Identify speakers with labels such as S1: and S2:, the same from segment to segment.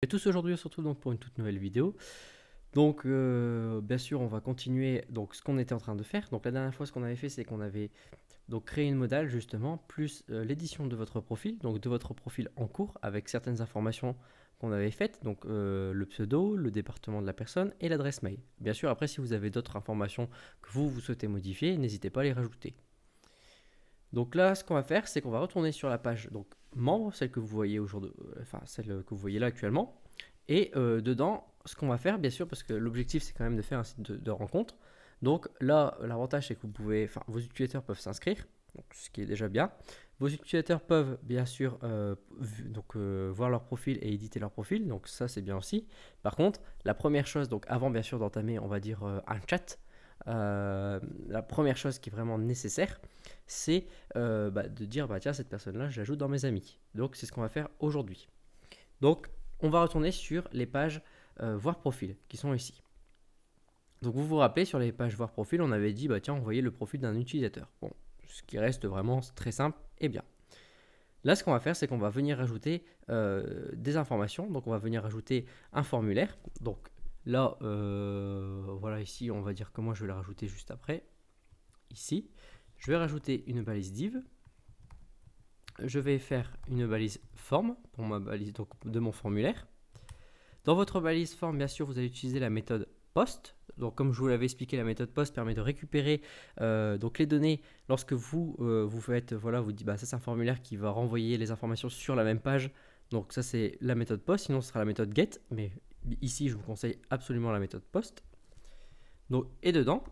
S1: Et tous aujourd'hui, on se retrouve donc pour une toute nouvelle vidéo. Donc, bien sûr, on va continuer donc ce qu'on était en train de faire. Donc, la dernière fois, ce qu'on avait fait, c'est qu'on avait donc créé une modale justement, plus l'édition de votre profil, donc de votre profil en cours, avec certaines informations qu'on avait faites, donc le pseudo, le département de la personne et l'adresse mail. Bien sûr, après, si vous avez d'autres informations que vous souhaitez modifier, n'hésitez pas à les rajouter. Donc là, ce qu'on va faire, c'est qu'on va retourner sur la page donc membre, celle que vous voyez aujourd'hui, enfin celle que vous voyez là actuellement. Et dedans, ce qu'on va faire, bien sûr, parce que l'objectif c'est quand même de faire un site de rencontre. Donc là, l'avantage c'est que vous pouvez, enfin, vos utilisateurs peuvent s'inscrire, donc ce qui est déjà bien. Vos utilisateurs peuvent bien sûr voir leur profil et éditer leur profil, donc ça c'est bien aussi. Par contre, la première chose, donc avant bien sûr d'entamer, on va dire un chat, la première chose qui est vraiment nécessaire, c'est de dire tiens, cette personne-là, je l'ajoute dans mes amis. Donc c'est ce qu'on va faire aujourd'hui. Donc on va retourner sur les pages voir profil qui sont ici. Donc vous vous rappelez, sur les pages voir profil, on avait dit tiens, envoyez le profil d'un utilisateur. Bon, ce qui reste vraiment très simple et bien. Là, ce qu'on va faire, c'est qu'on va venir ajouter des informations. Donc on va venir ajouter un formulaire. Donc là, voilà, ici, on va dire que moi je vais le rajouter juste après. Ici, je vais rajouter une balise div. Je vais faire une balise forme pour ma balise donc, de mon formulaire. Dans votre balise forme, bien sûr, vous allez utiliser la méthode post. Donc, comme je vous l'avais expliqué, la méthode post permet de récupérer donc les données lorsque vous faites, voilà, vous dites, ça c'est un formulaire qui va renvoyer les informations sur la même page. Donc ça c'est la méthode post, sinon ce sera la méthode get, mais ici je vous conseille absolument la méthode post. Donc, et dedans,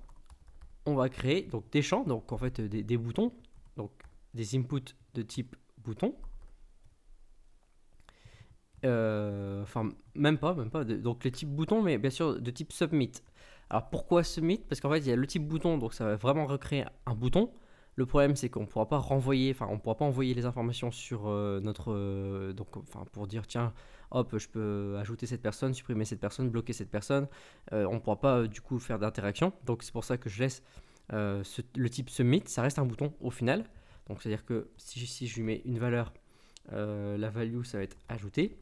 S1: on va créer donc des champs, donc en fait des boutons, donc des inputs de type bouton. Enfin, même pas. Donc les types boutons, mais bien sûr de type submit. Alors pourquoi submit? Parce qu'en fait, il y a le type bouton, donc ça va vraiment recréer un bouton. Le problème, c'est qu'on ne pourra pas renvoyer, enfin, on pourra pas envoyer les informations sur notre. Donc, enfin, pour dire, tiens, hop, je peux ajouter cette personne, supprimer cette personne, bloquer cette personne. On ne pourra pas, du coup, faire d'interaction. Donc, c'est pour ça que je laisse le type submit. Ça reste un bouton au final. Donc, c'est-à-dire que si je lui mets une valeur, la value, ça va être ajouté.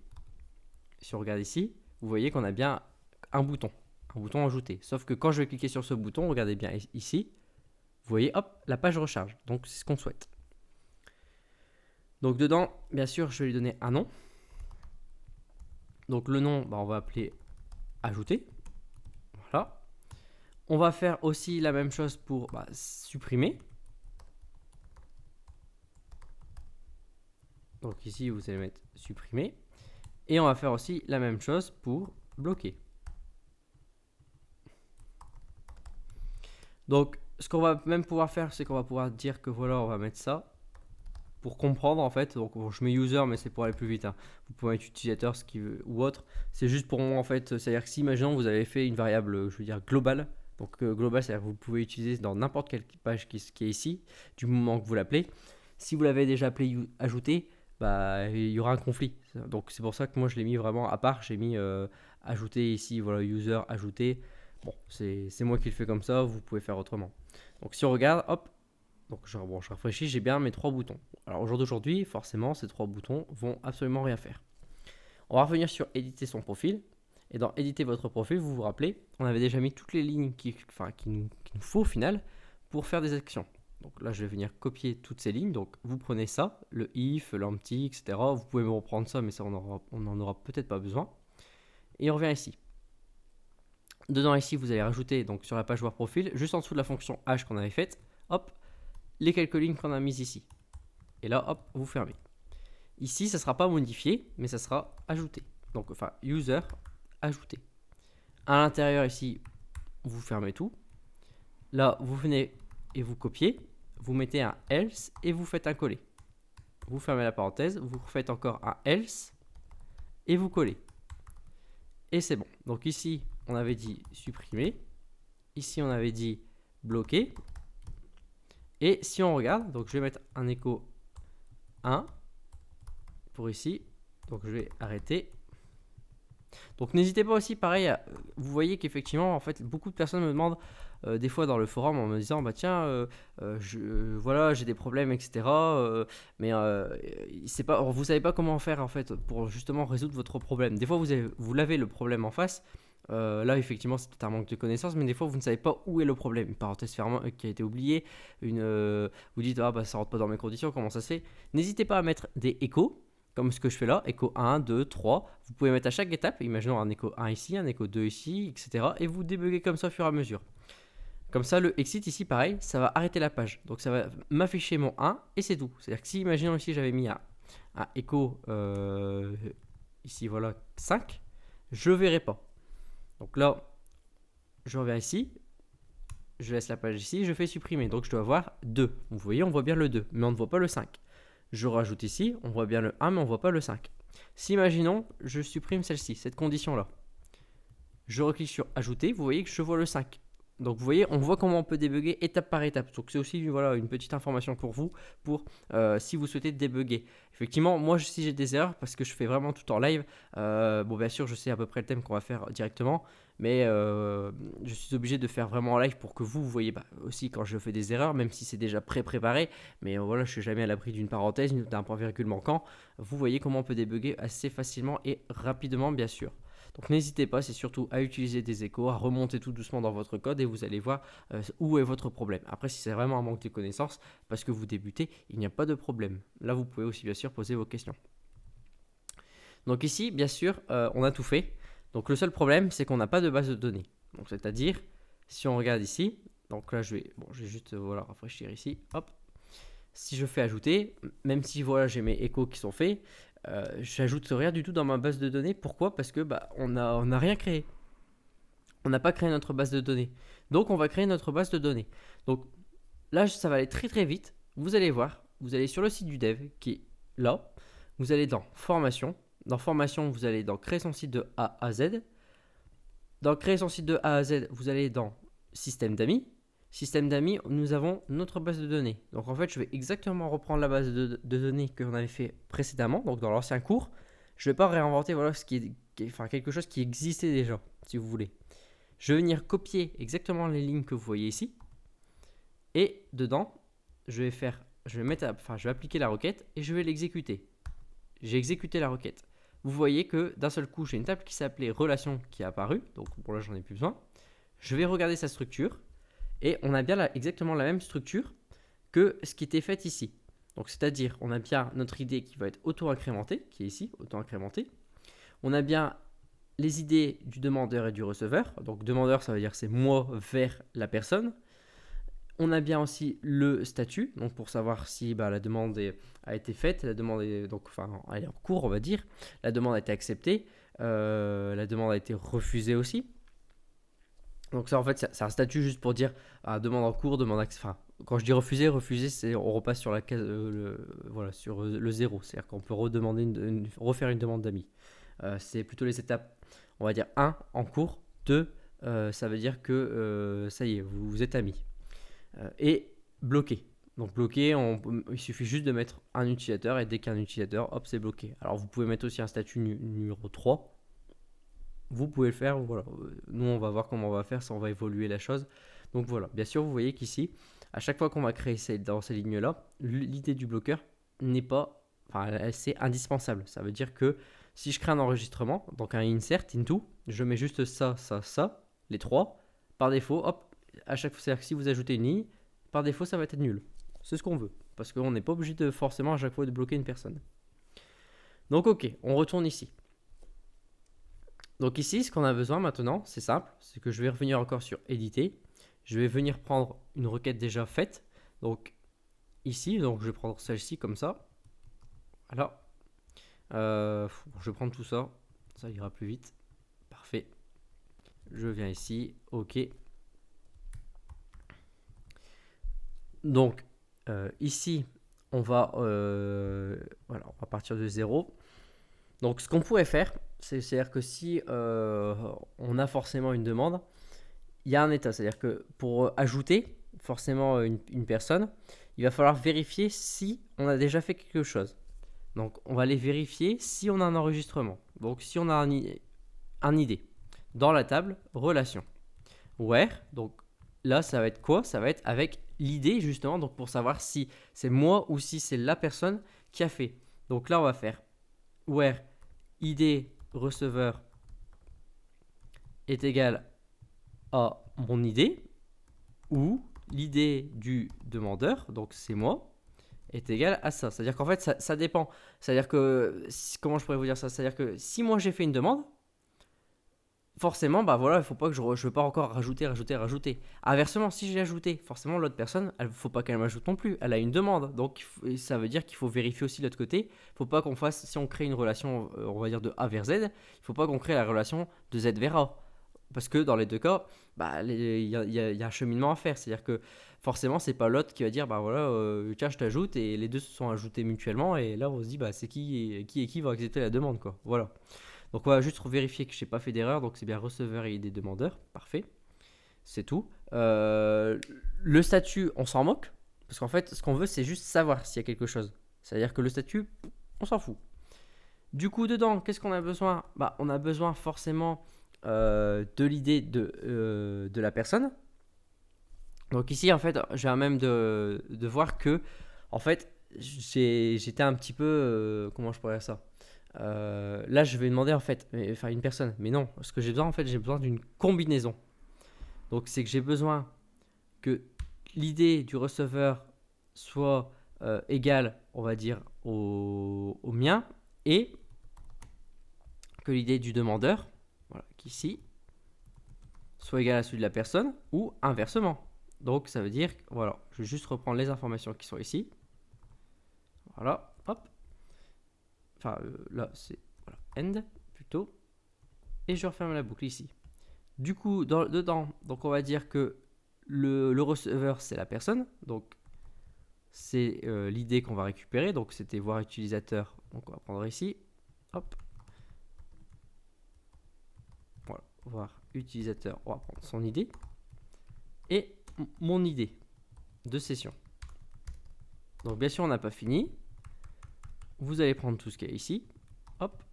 S1: Si on regarde ici, vous voyez qu'on a bien un bouton ajouté. Sauf que quand je vais cliquer sur ce bouton, regardez bien ici, vous voyez, hop, la page recharge. Donc c'est ce qu'on souhaite. Donc dedans, bien sûr, je vais lui donner un nom. Donc le nom, on va appeler ajouter. Voilà. On va faire aussi la même chose pour supprimer. Donc ici, vous allez mettre supprimer. Et on va faire aussi la même chose pour bloquer. Donc, ce qu'on va même pouvoir faire, c'est qu'on va pouvoir dire que voilà, on va mettre ça pour comprendre en fait. Donc, bon, je mets user, mais c'est pour aller plus vite. Hein. Vous pouvez mettre utilisateur, ce qui veut, ou autre. C'est juste pour moi en fait. C'est-à-dire que si, imaginons, vous avez fait une variable, je veux dire globale. Donc, global, c'est-à-dire que vous pouvez utiliser dans n'importe quelle page qui est ici, du moment que vous l'appelez. Si vous l'avez déjà appelé ajouter, il y aura un conflit. Donc, c'est pour ça que moi je l'ai mis vraiment à part. J'ai mis ajouter ici, voilà, user, ajouter. Bon, c'est moi qui le fais comme ça, vous pouvez faire autrement. Donc si on regarde, hop, donc je rafraîchis, j'ai bien mes trois boutons. Alors au jour d'aujourd'hui, forcément, ces trois boutons vont absolument rien faire. On va revenir sur éditer son profil. Et dans éditer votre profil, vous vous rappelez, on avait déjà mis toutes les lignes qu'il nous faut au final pour faire des actions. Donc là, je vais venir copier toutes ces lignes. Donc vous prenez ça, le if, l'empty, etc. Vous pouvez me reprendre ça, mais ça, on n'en aura peut-être pas besoin. Et on revient ici. Dedans ici, vous allez rajouter donc sur la page voir profil, juste en dessous de la fonction h qu'on avait faite, hop, les quelques lignes qu'on a mises ici. Et là, hop, vous fermez. Ici, ça ne sera pas modifié, mais ça sera ajouté. Donc, enfin, user, ajouté. À l'intérieur ici, vous fermez tout. Là, vous venez et vous copiez, vous mettez un else et vous faites un coller. Vous fermez la parenthèse, vous faites encore un else et vous collez. Et c'est bon. Donc ici, on avait dit supprimer. Ici, on avait dit bloquer. Et si on regarde, donc je vais mettre un écho 1 pour ici. Donc je vais arrêter. Donc n'hésitez pas aussi, pareil, vous voyez qu'effectivement, en fait, beaucoup de personnes me demandent des fois dans le forum en me disant, bah tiens, voilà, j'ai des problèmes, etc. Mais c'est pas, vous savez pas comment faire en fait pour justement résoudre votre problème. Des fois, vous l'avez le problème en face. Là, effectivement, c'est peut-être un manque de connaissances, mais des fois, vous ne savez pas où est le problème. Une parenthèse fermée qui a été oubliée, vous dites, ah bah ça rentre pas dans mes conditions, comment ça se fait? N'hésitez pas à mettre des échos, comme ce que je fais là, écho 1, 2, 3. Vous pouvez mettre à chaque étape, imaginons un écho 1 ici, un écho 2 ici, etc. Et vous débuguez comme ça au fur et à mesure. Comme ça, le exit ici, pareil, ça va arrêter la page. Donc ça va m'afficher mon 1 et c'est tout. C'est-à-dire que si, imaginons ici, j'avais mis un écho, ici, voilà, 5, je ne verrai pas. Donc là, je reviens ici, je laisse la page ici, je fais supprimer. Donc je dois avoir 2. Vous voyez, on voit bien le 2, mais on ne voit pas le 5. Je rajoute ici, on voit bien le 1, mais on ne voit pas le 5. Si, imaginons, je supprime celle-ci, cette condition-là. Je reclique sur ajouter, vous voyez que je vois le 5. Donc vous voyez, on voit comment on peut débugger étape par étape. Donc c'est aussi voilà, une petite information pour vous, pour si vous souhaitez débugger. Effectivement, moi si j'ai des erreurs, parce que je fais vraiment tout en live, bon bien sûr je sais à peu près le thème qu'on va faire directement, mais je suis obligé de faire vraiment en live pour que vous voyez aussi quand je fais des erreurs, même si c'est déjà pré-préparé, mais voilà, je ne suis jamais à l'abri d'une parenthèse, d'un point virgule manquant. Vous voyez comment on peut débugger assez facilement et rapidement bien sûr. Donc n'hésitez pas, c'est surtout à utiliser des échos, à remonter tout doucement dans votre code et vous allez voir où est votre problème. Après, si c'est vraiment un manque de connaissances, parce que vous débutez, il n'y a pas de problème. Là, vous pouvez aussi bien sûr poser vos questions. Donc ici, bien sûr, on a tout fait. Donc le seul problème, c'est qu'on n'a pas de base de données. Donc c'est-à-dire, si on regarde ici, donc là je vais juste voilà, rafraîchir ici, hop. Si je fais ajouter, même si voilà, j'ai mes échos qui sont faits, j'ajoute rien du tout dans ma base de données. Pourquoi? Parce que on n'a rien créé. On n'a pas créé notre base de données. Donc on va créer notre base de données. Donc là, ça va aller très très vite. Vous allez voir, vous allez sur le site du dev qui est là. Vous allez dans formation. Dans formation, vous allez dans créer son site de A à Z. Dans créer son site de A à Z, vous allez dans système d'amis. Système d'amis, nous avons notre base de données. Donc en fait, je vais exactement reprendre la base de données que l'on avait fait précédemment, donc dans l'ancien cours. Je ne vais pas réinventer voilà, quelque chose qui existait déjà, si vous voulez. Je vais venir copier exactement les lignes que vous voyez ici. Et dedans, je vais appliquer la requête et je vais l'exécuter. J'ai exécuté la requête. Vous voyez que d'un seul coup, j'ai une table qui s'appelait relation qui est apparue. Donc pour là, j'en ai plus besoin. Je vais regarder sa structure. Et on a bien exactement la même structure que ce qui était fait ici. Donc c'est-à-dire, on a bien notre idée qui va être auto-incrémentée, qui est ici, auto-incrémentée. On a bien les idées du demandeur et du receveur. Donc demandeur, ça veut dire c'est moi vers la personne. On a bien aussi le statut, donc pour savoir si la demande a été faite, la demande est, elle est en cours, on va dire. La demande a été acceptée, la demande a été refusée aussi. Donc ça en fait c'est un statut juste pour dire demande en cours, demande quand je dis refuser, c'est on repasse sur la case sur le 0, c'est-à-dire qu'on peut refaire une demande d'amis. C'est plutôt les étapes, on va dire 1 en cours, 2 ça veut dire que ça y est, vous êtes amis. Et bloqué. Donc bloqué, il suffit juste de mettre un utilisateur et dès qu'il y a un utilisateur, hop, c'est bloqué. Alors vous pouvez mettre aussi un statut numéro 3. Vous pouvez le faire, voilà. Nous, on va voir comment on va faire, ça, on va évoluer la chose. Donc voilà, bien sûr, vous voyez qu'ici, à chaque fois qu'on va créer dans ces lignes-là, l'idée du bloqueur n'est pas, c'est indispensable. Ça veut dire que si je crée un enregistrement, donc un insert, into, je mets juste ça, les trois, par défaut, hop, à chaque fois, c'est-à-dire que si vous ajoutez une ligne, par défaut, ça va être nul. C'est ce qu'on veut, parce qu'on n'est pas obligé de forcément à chaque fois de bloquer une personne. Donc ok, on retourne ici. Donc ici, ce qu'on a besoin maintenant, c'est simple, c'est que je vais revenir encore sur éditer. Je vais venir prendre une requête déjà faite. Donc ici, donc je vais prendre celle-ci comme ça. Voilà. Je vais prendre tout ça, ça ira plus vite. Parfait. Je viens ici, ok. Donc ici, on va partir de 0. Donc ce qu'on pourrait faire, c'est-à-dire que si on a forcément une demande, il y a un état. C'est-à-dire que pour ajouter forcément une personne, il va falloir vérifier si on a déjà fait quelque chose. Donc on va aller vérifier si on a un enregistrement. Donc si on a un ID dans la table relation. Where, donc là, ça va être quoi? Ça va être avec l'ID justement, donc pour savoir si c'est moi ou si c'est la personne qui a fait. Donc là, on va faire where ID receveur est égal à mon ID ou l'ID du demandeur, donc c'est moi, est égal à ça. C'est-à-dire qu'en fait, ça dépend. C'est-à-dire que, comment je pourrais vous dire ça? C'est-à-dire que si moi j'ai fait une demande, forcément, bah voilà, il faut pas que je ne veux pas encore rajouter. Inversement, si j'ai ajouté, forcément l'autre personne, il faut pas qu'elle m'ajoute non plus. Elle a une demande, donc ça veut dire qu'il faut vérifier aussi de l'autre côté. Il faut pas qu'on fasse, si on crée une relation, on va dire de A vers Z, il faut pas qu'on crée la relation de Z vers A, parce que dans les deux cas, bah il y a un cheminement à faire. C'est-à-dire que forcément, c'est pas l'autre qui va dire, bah voilà, tiens, je t'ajoute, et les deux se sont ajoutés mutuellement, et là on se dit, bah c'est qui va accepter la demande, quoi. Voilà. Donc on va juste vérifier que je n'ai pas fait d'erreur. Donc c'est bien receveur et ID demandeur. Parfait. C'est tout. Le statut, on s'en moque. Parce qu'en fait, ce qu'on veut, c'est juste savoir s'il y a quelque chose. C'est-à-dire que le statut, on s'en fout. Du coup, dedans, qu'est-ce qu'on a besoin? Bah, on a besoin forcément de l'idée de la personne. Donc ici, en fait, j'ai même de voir que, en fait, j'étais un petit peu... comment je pourrais dire ça? Là, je vais demander en fait, enfin une personne, mais non, ce que j'ai besoin en fait, j'ai besoin d'une combinaison. Donc, c'est que j'ai besoin que l'idée du receveur soit égale, on va dire, au mien, et que l'idée du demandeur, voilà, qu'ici, soit égale à celui de la personne, ou inversement. Donc, ça veut dire, voilà, je vais juste reprendre les informations qui sont ici. Voilà, hop. Enfin, là, c'est voilà, end plutôt. Et je referme la boucle ici. Du coup, dedans, donc on va dire que le receveur, c'est la personne. Donc, c'est l'idée qu'on va récupérer. Donc, c'était voir utilisateur. Donc, on va prendre ici. Hop. Voilà, voir utilisateur. On va prendre son ID. Et mon ID de session. Donc, bien sûr, on n'a pas fini. Vous allez prendre tout ce qu'il y a ici. Hop.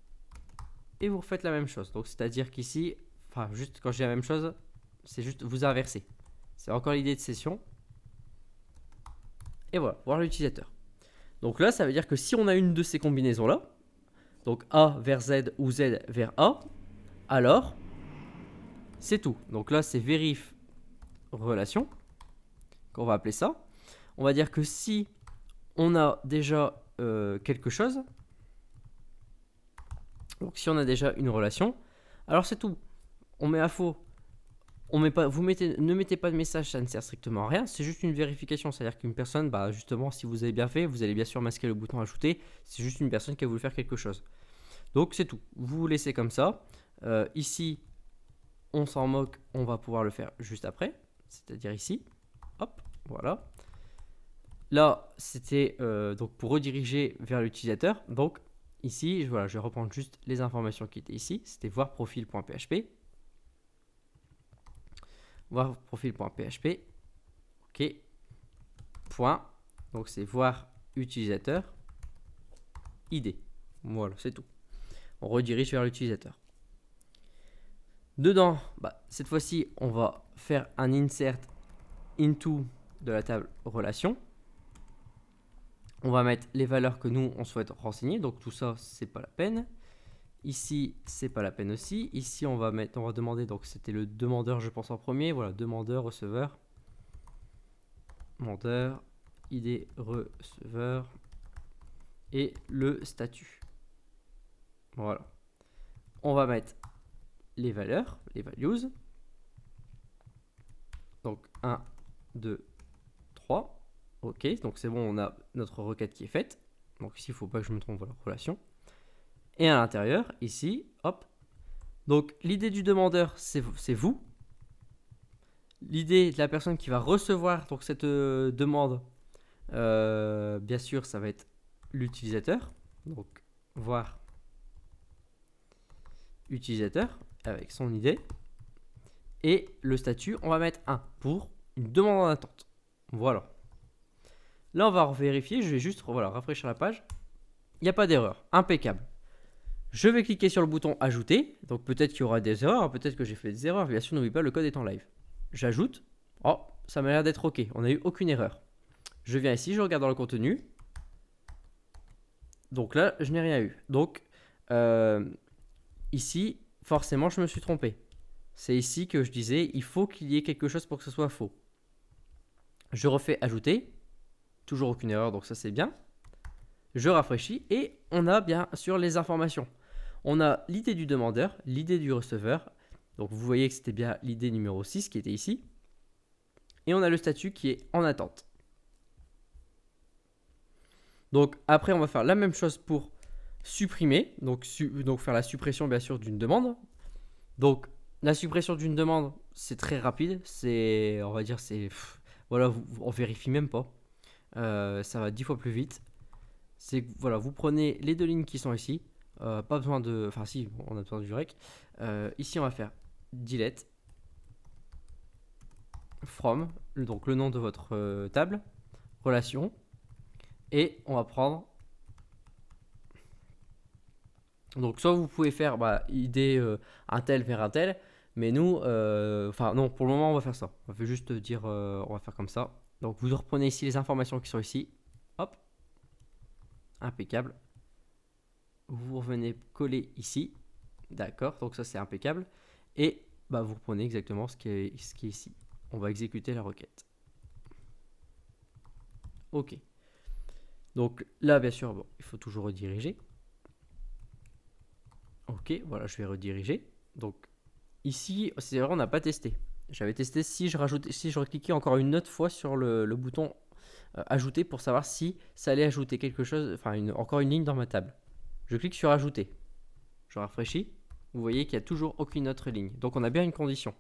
S1: Et vous refaites la même chose. Donc, c'est-à-dire qu'ici, enfin, juste quand je dis la même chose, c'est juste vous inverser. C'est encore l'idée de session. Et voilà, voir l'utilisateur. Donc là, ça veut dire que si on a une de ces combinaisons-là, donc A vers Z ou Z vers A, alors c'est tout. Donc là, c'est vérif relation, qu'on va appeler ça. On va dire que si on a déjà quelque chose, donc si on a déjà une relation, alors c'est tout. On met à faux. On met pas, ne mettez pas de message, ça ne sert strictement à rien. C'est juste une vérification. C'est-à-dire qu'une personne, bah justement, si vous avez bien fait, vous allez bien sûr masquer le bouton ajouter. C'est juste une personne qui a voulu faire quelque chose. Donc c'est tout. Vous vous laissez comme ça. Ici, on s'en moque. On va pouvoir le faire juste après. C'est-à-dire ici. Hop, voilà. Là, c'était donc pour rediriger vers l'utilisateur. Donc ici, voilà, je vais reprendre juste les informations qui étaient ici. C'était voir profil.php. Voir profil.php. Ok. Point. Donc c'est voir utilisateur ID. Voilà, c'est tout. On redirige vers l'utilisateur. Dedans, bah, cette fois-ci, on va faire un insert into de la table relation. On va mettre les valeurs que nous, on souhaite renseigner. Donc tout ça, c'est pas la peine. Ici, c'est pas la peine aussi. Ici, on va demander, donc c'était le demandeur, je pense, en premier. Voilà, demandeur, receveur. Demandeur, ID receveur. Et le statut. Voilà. On va mettre les valeurs, les values. Donc 1, 2, 3. Ok, donc c'est bon, on a notre requête qui est faite. Donc ici, il ne faut pas que je me trompe, voilà, relation. Et à l'intérieur, ici, hop. Donc l'idée du demandeur, c'est vous. L'idée de la personne qui va recevoir donc, cette demande, bien sûr, ça va être l'utilisateur. Donc voir utilisateur avec son idée. Et le statut, on va mettre 1 pour une demande en attente. Voilà. Là, on va vérifier. Je vais juste rafraîchir la page. Il n'y a pas d'erreur. Impeccable. Je vais cliquer sur le bouton ajouter. Donc peut-être qu'il y aura des erreurs, peut-être que j'ai fait des erreurs. Bien sûr, n'oublie pas, le code est en live. J'ajoute. Oh, ça m'a l'air d'être OK. On n'a eu aucune erreur. Je viens ici, je regarde dans le contenu. Donc là, je n'ai rien eu. Donc ici, forcément, je me suis trompé. C'est ici que je disais, il faut qu'il y ait quelque chose pour que ce soit faux. Je refais ajouter. Toujours aucune erreur, donc ça c'est bien. Je rafraîchis et on a bien sûr les informations. On a l'idée du demandeur, l'idée du receveur. Donc vous voyez que c'était bien l'idée numéro 6 qui était ici. Et on a le statut qui est en attente. Donc après on va faire la même chose pour supprimer. Donc faire la suppression bien sûr d'une demande. Donc la suppression d'une demande c'est très rapide. On va dire voilà, on vérifie même pas. Ça va 10 fois plus vite. C'est voilà, vous prenez les deux lignes qui sont ici. Pas besoin de. Enfin, si, on a besoin du rec. Ici, on va faire delete from, donc le nom de votre table, relation. Et on va prendre. Donc, soit vous pouvez faire idée un tel vers un tel. Mais nous, enfin, non, pour le moment, on va faire ça. On va juste dire, on va faire comme ça. Donc, vous reprenez ici les informations qui sont ici. Hop. Impeccable. Vous revenez coller ici. D'accord, donc ça c'est impeccable. Et vous reprenez exactement ce qui est ici. On va exécuter la requête. Ok. Donc là, bien sûr, bon, il faut toujours rediriger. Ok, voilà, je vais rediriger. Donc ici, c'est vrai, on n'a pas testé. J'avais testé si je recliquais encore une autre fois sur le bouton ajouter pour savoir si ça allait ajouter quelque chose, enfin encore une ligne dans ma table. Je clique sur ajouter. Je rafraîchis. Vous voyez qu'il n'y a toujours aucune autre ligne. Donc on a bien une condition.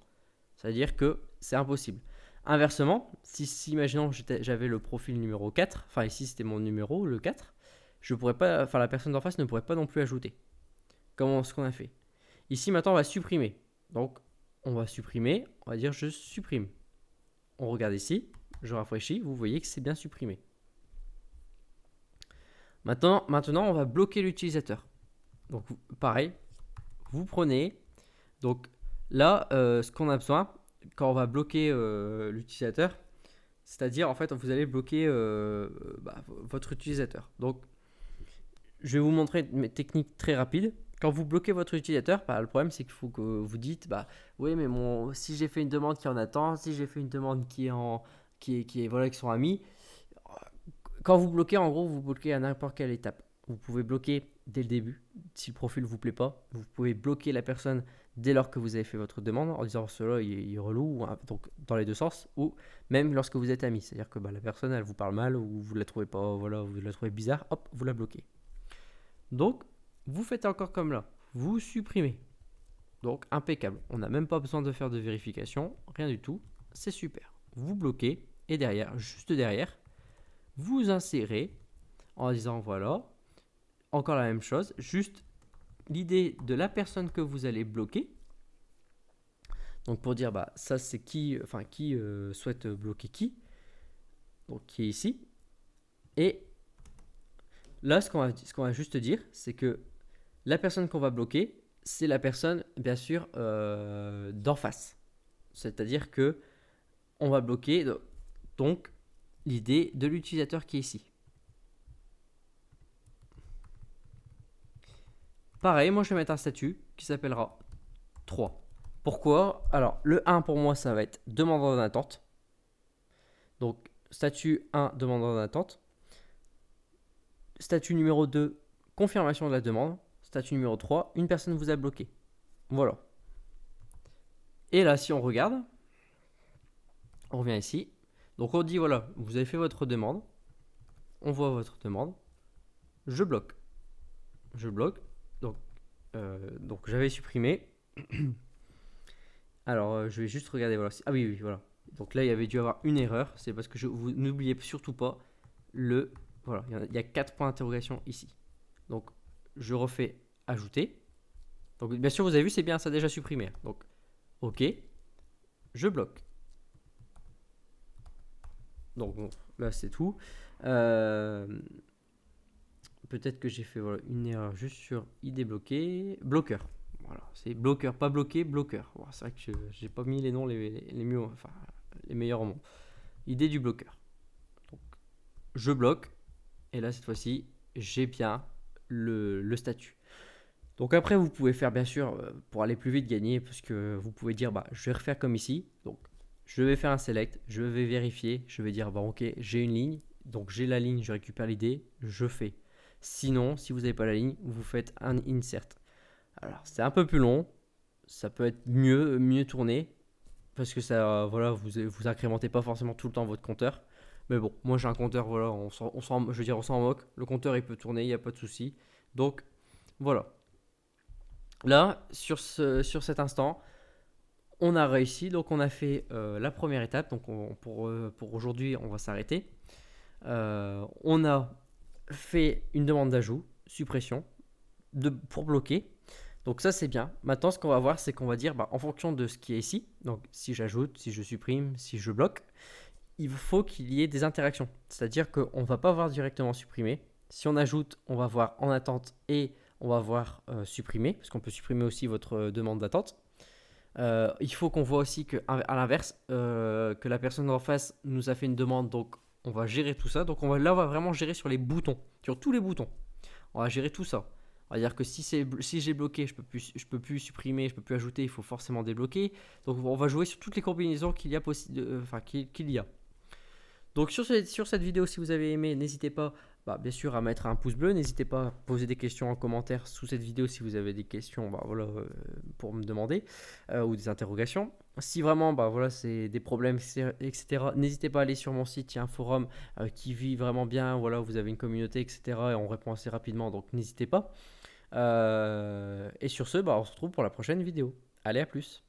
S1: C'est-à-dire que c'est impossible. Inversement, si imaginons que j'avais le profil numéro 4, enfin ici c'était mon numéro, le 4, je pourrais pas, enfin la personne d'en face ne pourrait pas non plus ajouter. Comment ce qu'on a fait. Ici maintenant on va supprimer. Donc on va supprimer, on va dire je supprime. On regarde ici, je rafraîchis, vous voyez que c'est bien supprimé. Maintenant on va bloquer l'utilisateur. Donc pareil, vous prenez, donc là ce qu'on a besoin quand on va bloquer l'utilisateur, c'est-à-dire en fait vous allez bloquer votre utilisateur. Donc je vais vous montrer mes techniques très rapides. Quand vous bloquez votre utilisateur, le problème c'est qu'il faut que vous dites oui mais si j'ai fait une demande qui en attend, si j'ai fait une demande qui est voilà qui sont amis, quand vous bloquez en gros vous bloquez à n'importe quelle étape. Vous pouvez bloquer dès le début si le profil ne vous plaît pas. Vous pouvez bloquer la personne dès lors que vous avez fait votre demande en disant cela il est relou, donc dans les deux sens, ou même lorsque vous êtes amis, c'est-à-dire que la personne elle vous parle mal ou vous la trouvez pas, voilà, vous la trouvez bizarre, hop, vous la bloquez. Donc vous faites encore comme là, vous supprimez. Donc impeccable, on n'a même pas besoin de faire de vérification, rien du tout, c'est super. Vous bloquez et derrière, juste derrière, vous insérez en disant voilà, encore la même chose, juste l'idée de la personne que vous allez bloquer. Donc pour dire ça c'est qui souhaite bloquer qui, donc qui est ici. Et là ce qu'on va juste dire c'est que la personne qu'on va bloquer c'est la personne bien sûr d'en face. C'est-à-dire que on va bloquer donc l'idée de l'utilisateur qui est ici. Pareil, moi je vais mettre un statut qui s'appellera 3. Pourquoi? Alors, le 1 pour moi, ça va être demandeur d'attente. Donc, statut 1, demandeur d'attente. Statut numéro 2, confirmation de la demande. Statut numéro 3, une personne vous a bloqué. Voilà. Et là, si on regarde, on revient ici. Donc, on dit voilà, vous avez fait votre demande. On voit votre demande. Je bloque. Je bloque. Donc j'avais supprimé. Alors, je vais juste regarder. Voilà. Ah oui, voilà. Donc là, il y avait dû avoir une erreur. C'est parce que vous n'oubliez surtout pas voilà, il y a 4 points d'interrogation ici. Donc, je refais ajouter. Donc, bien sûr, vous avez vu, c'est bien, ça a déjà supprimé. Donc, OK. Je bloque. Donc, bon, là, c'est tout. peut-être que j'ai fait voilà, une erreur juste sur ID bloqué, bloqueur. Voilà, c'est bloqueur, pas bloqué, bloqueur. Voilà, c'est vrai que j'ai pas mis les noms les mieux, enfin les meilleurs au monde. ID du bloqueur. Donc, je bloque et là cette fois-ci, j'ai bien le statut. Donc après, vous pouvez faire bien sûr, pour aller plus vite, gagner, parce que vous pouvez dire, bah, je vais refaire comme ici. Donc, je vais faire un select, je vais vérifier, je vais dire, bah, ok, j'ai une ligne, donc j'ai la ligne, je récupère l'idée, je fais. Sinon, si vous n'avez pas la ligne, vous faites un insert. Alors, c'est un peu plus long, ça peut être mieux tourné, parce que ça, voilà, vous incrémentez pas forcément tout le temps votre compteur. Mais bon, moi j'ai un compteur, voilà, je veux dire, on s'en moque. Le compteur il peut tourner, il n'y a pas de souci. Donc voilà. Là, sur cet instant, on a réussi. Donc, on a fait la première étape. Donc, pour aujourd'hui, on va s'arrêter. On a fait une demande d'ajout, suppression, pour bloquer. Donc, ça, c'est bien. Maintenant, ce qu'on va voir, c'est qu'on va dire, bah, en fonction de ce qui est ici, donc si j'ajoute, si je supprime, si je bloque, il faut qu'il y ait des interactions. C'est-à-dire qu'on ne va pas voir directement supprimer. Si on ajoute, on va voir en attente et on va voir supprimer, parce qu'on peut supprimer aussi votre demande d'attente. Il faut qu'on voit aussi qu'à l'inverse, que la personne en face nous a fait une demande, donc on va gérer tout ça. Donc là, on va vraiment gérer sur les boutons, sur tous les boutons. On va gérer tout ça. On va dire que si j'ai bloqué, je peux plus supprimer, je peux plus ajouter, il faut forcément débloquer. Donc on va jouer sur toutes les combinaisons qu'il y a. Donc sur cette vidéo, si vous avez aimé, n'hésitez pas bien sûr à mettre un pouce bleu. N'hésitez pas à poser des questions en commentaire sous cette vidéo si vous avez des questions pour me demander ou des interrogations. Si vraiment c'est des problèmes, etc., n'hésitez pas à aller sur mon site, il y a un forum qui vit vraiment bien, voilà, vous avez une communauté, etc. Et on répond assez rapidement, donc n'hésitez pas. Et sur ce, on se retrouve pour la prochaine vidéo. Allez, à plus.